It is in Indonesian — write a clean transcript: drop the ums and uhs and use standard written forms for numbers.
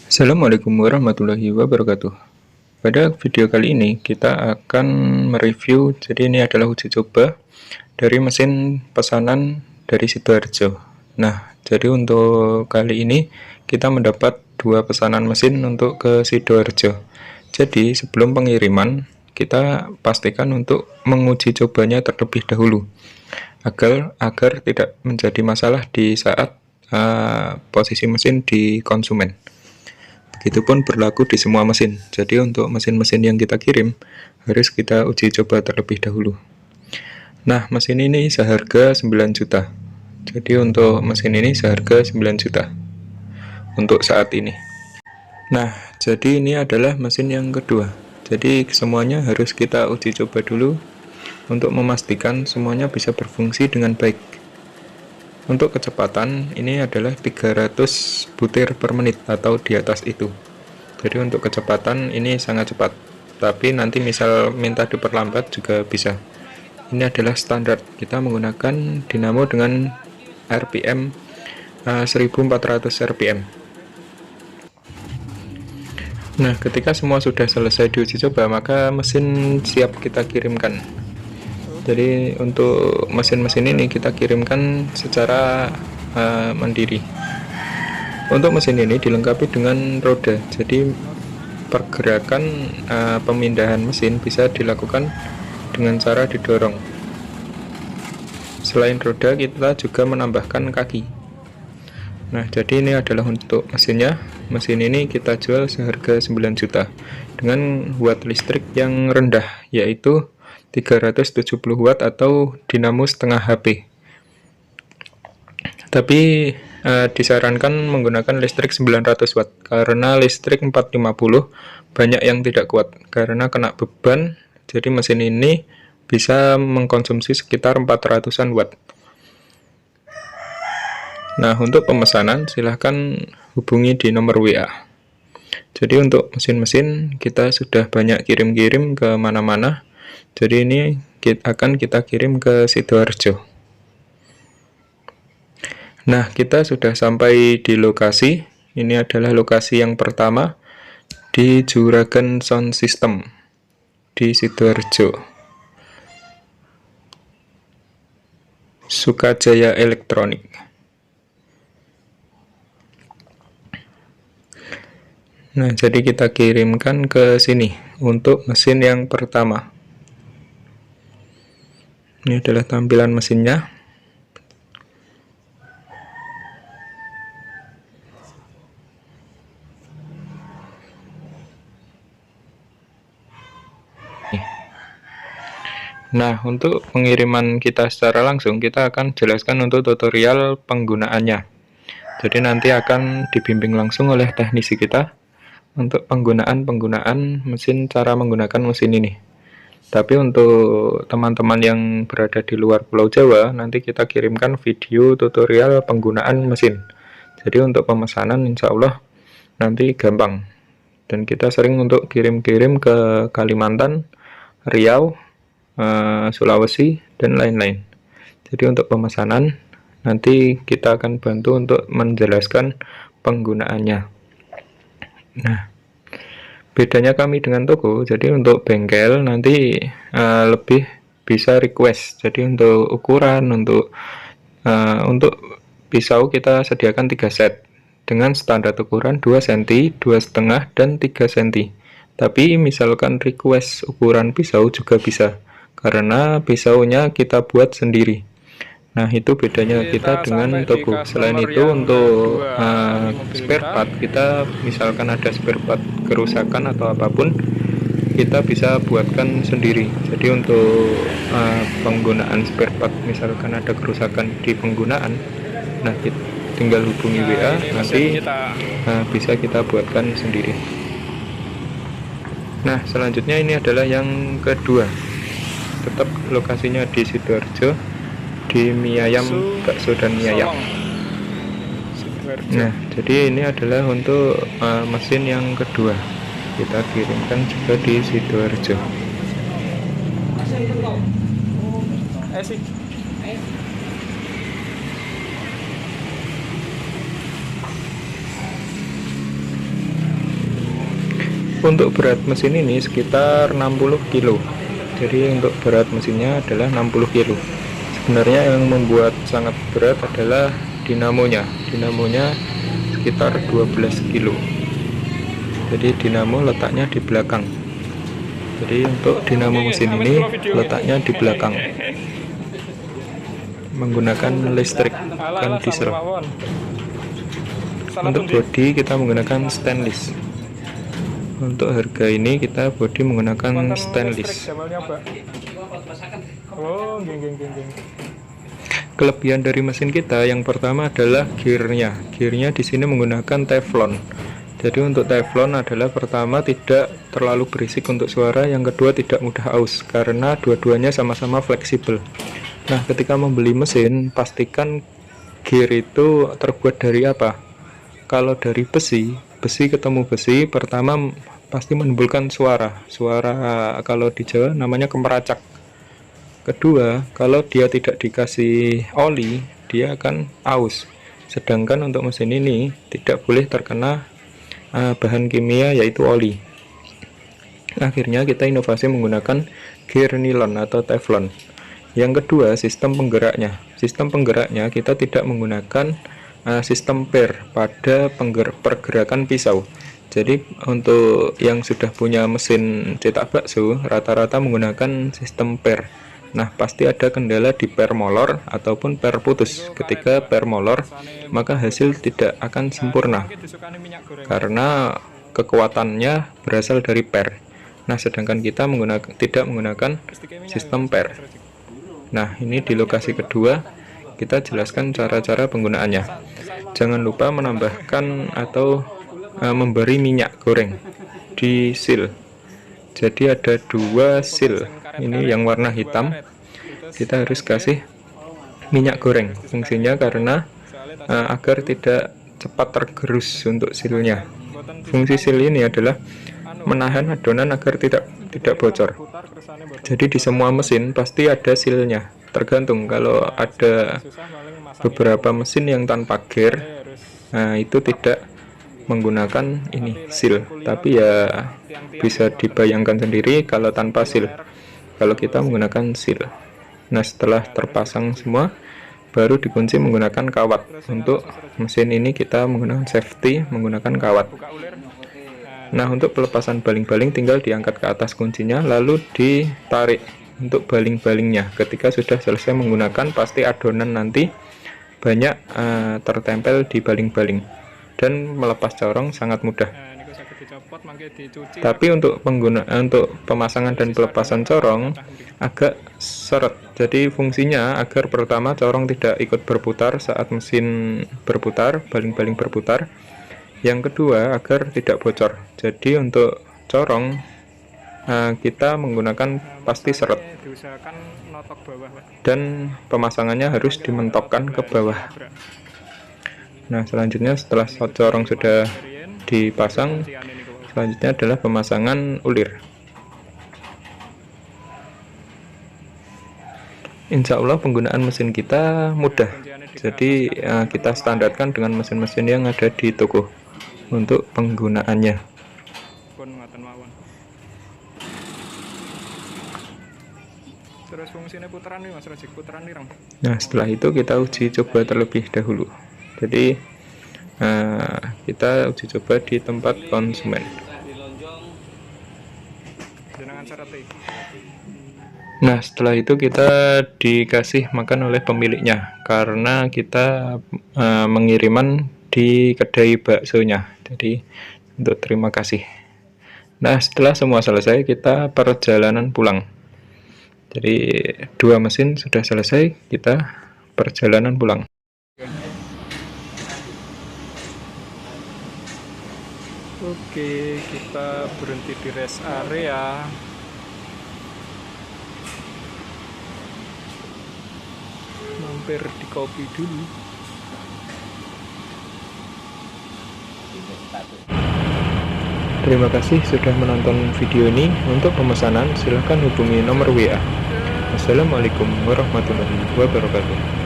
Assalamualaikum warahmatullahi wabarakatuh. Pada video kali ini kita akan mereview, jadi ini adalah uji coba dari mesin pesanan dari Sidoarjo. Nah, jadi untuk kali ini kita mendapat dua pesanan mesin untuk ke Sidoarjo. Jadi sebelum pengiriman kita pastikan untuk menguji cobanya terlebih dahulu agar tidak menjadi masalah di saat posisi mesin di konsumen. Begitupun berlaku di semua mesin. Jadi untuk mesin-mesin yang kita kirim harus kita uji coba terlebih dahulu. Nah, mesin ini seharga 9 juta. Jadi untuk mesin ini seharga 9 juta untuk saat ini. Nah, jadi ini adalah mesin yang kedua. Jadi semuanya harus kita uji coba dulu untuk memastikan semuanya bisa berfungsi dengan baik. Untuk kecepatan ini adalah 300 butir per menit atau di atas itu. Jadi untuk kecepatan ini sangat cepat. Tapi nanti misal minta diperlambat juga bisa. Ini adalah standar. Kita menggunakan dinamo dengan RPM 1400 RPM. Nah, ketika semua sudah selesai diuji coba, maka mesin siap kita kirimkan. Jadi untuk mesin-mesin ini kita kirimkan secara mandiri. Untuk mesin ini dilengkapi dengan roda, jadi pergerakan pemindahan mesin bisa dilakukan dengan cara didorong. Selain roda, kita juga menambahkan kaki. Nah, jadi ini adalah untuk mesinnya. Mesin ini kita jual seharga 9 juta dengan watt listrik yang rendah, yaitu 370 watt atau dinamo setengah HP. Tapi disarankan menggunakan listrik 900 watt karena listrik 450 banyak yang tidak kuat karena kena beban. Jadi mesin ini bisa mengkonsumsi sekitar 400-an watt. Nah, untuk pemesanan silahkan hubungi di nomor WA. Jadi untuk mesin-mesin kita sudah banyak kirim-kirim ke mana-mana. Jadi ini akan kita kirim ke Sidoarjo. Nah, kita sudah sampai di lokasi. Ini adalah lokasi yang pertama di Juragan Sound System di Sidoarjo. Sukajaya Elektronik. Nah, jadi kita kirimkan ke sini untuk mesin yang pertama. Ini adalah tampilan mesinnya. Nah, untuk pengiriman kita secara langsung, kita akan jelaskan untuk tutorial penggunaannya. Jadi nanti akan dibimbing langsung oleh teknisi kita untuk penggunaan mesin, cara menggunakan mesin ini. Tapi untuk teman-teman yang berada di luar Pulau Jawa, nanti kita kirimkan video tutorial penggunaan mesin. Jadi untuk pemesanan insya Allah nanti gampang. Dan kita sering untuk kirim-kirim ke Kalimantan, Riau, Sulawesi, dan lain-lain. Jadi untuk pemesanan nanti kita akan bantu untuk menjelaskan penggunaannya. Nah, bedanya kami dengan toko, jadi untuk bengkel nanti lebih bisa request. Jadi untuk ukuran, untuk pisau kita sediakan 3 set dengan standar ukuran 2 cm, 2,5 dan 3 cm. Tapi misalkan request ukuran pisau juga bisa, karena pisaunya kita buat sendiri. Nah, itu bedanya kita dengan toko. Selain itu untuk spare part, kita misalkan ada spare part kerusakan atau apapun, kita bisa buatkan sendiri. Jadi untuk penggunaan spare part, misalkan ada kerusakan di penggunaan, nah kita tinggal hubungi WA, nanti bisa kita buatkan sendiri. Nah, selanjutnya ini adalah yang kedua. Tetap lokasinya di Sidoarjo, di mie ayam, bakso dan mie ayam. Nah, jadi ini adalah untuk mesin yang kedua, kita kirimkan juga di Sidoarjo. Untuk berat mesin ini sekitar 60 kilo. Jadi untuk berat mesinnya adalah 60 kilo. Sebenarnya yang membuat sangat berat adalah dinamonya. Dinamonya sekitar 12 kilo. Jadi dinamo letaknya di belakang. Jadi untuk dinamo mesin ini letaknya di belakang, menggunakan listrik dan diesel. Untuk bodi kita menggunakan stainless. Untuk harga ini kita bodi menggunakan stainless. Kelebihan dari mesin kita yang pertama adalah gearnya. Gearnya di sini menggunakan teflon. Jadi untuk teflon adalah pertama tidak terlalu berisik untuk suara, yang kedua tidak mudah aus karena dua-duanya sama-sama fleksibel. Nah, ketika membeli mesin pastikan gear itu terbuat dari apa? Kalau dari besi ketemu besi, pertama pasti menimbulkan suara kalau di Jawa namanya kemeracak. Kedua, kalau dia tidak dikasih oli, dia akan aus. Sedangkan untuk mesin ini tidak boleh terkena bahan kimia yaitu oli. Akhirnya kita inovasi menggunakan gear nilon atau teflon. Yang kedua, sistem penggeraknya. Sistem penggeraknya kita tidak menggunakan sistem per pada pergerakan pisau. Jadi untuk yang sudah punya mesin cetak bakso rata-rata menggunakan sistem per. Nah, pasti ada kendala di per molor ataupun per putus. Ketika per molor, maka hasil tidak akan sempurna karena kekuatannya berasal dari per. Nah, sedangkan kita tidak menggunakan sistem per. Nah, ini di lokasi kedua kita jelaskan cara-cara penggunaannya. Jangan lupa menambahkan atau memberi minyak goreng di seal. Jadi ada dua seal, ini yang warna hitam, kita harus kasih minyak goreng. Fungsinya karena agar tidak cepat tergerus untuk sealnya. Fungsi seal ini adalah menahan adonan agar tidak bocor. Jadi di semua mesin pasti ada sealnya. Tergantung, kalau ada beberapa mesin yang tanpa gear, itu tidak menggunakan ini seal, tapi ya bisa dibayangkan sendiri kalau tanpa seal, kalau kita menggunakan seal. Nah, setelah terpasang semua baru dikunci menggunakan kawat. Untuk mesin ini kita menggunakan safety menggunakan kawat. Nah, untuk pelepasan baling-baling tinggal diangkat ke atas kuncinya lalu ditarik untuk baling-balingnya. Ketika sudah selesai menggunakan, pasti adonan nanti banyak tertempel di baling-baling dan melepas corong sangat mudah. Tapi untuk pemasangan dan pelepasan corong agak seret. Jadi fungsinya agar pertama corong tidak ikut berputar saat mesin berputar, baling-baling berputar. Yang kedua agar tidak bocor. Jadi untuk corong kita menggunakan pasti seret dan pemasangannya harus dimentokkan ke bawah. Nah, selanjutnya setelah corong sudah dipasang, selanjutnya adalah pemasangan ulir. Insya Allah penggunaan mesin kita mudah. Jadi kita standarkan dengan mesin-mesin yang ada di toko untuk penggunaannya. Terus fungsinya putaran nih Mas Rajik, putaran nirang. Nah, setelah itu kita uji coba terlebih dahulu. Jadi kita uji coba di tempat konsumen. Nah, setelah itu kita dikasih makan oleh pemiliknya karena kita mengiriman di kedai baksonya. Jadi untuk terima kasih. Nah, setelah semua selesai kita perjalanan pulang. Jadi dua mesin sudah selesai, kita perjalanan pulang. Oke, kita berhenti di rest area. Mampir di kopi dulu. Terima kasih sudah menonton video ini. Untuk pemesanan silahkan hubungi nomor WA. Wassalamualaikum warahmatullahi wabarakatuh.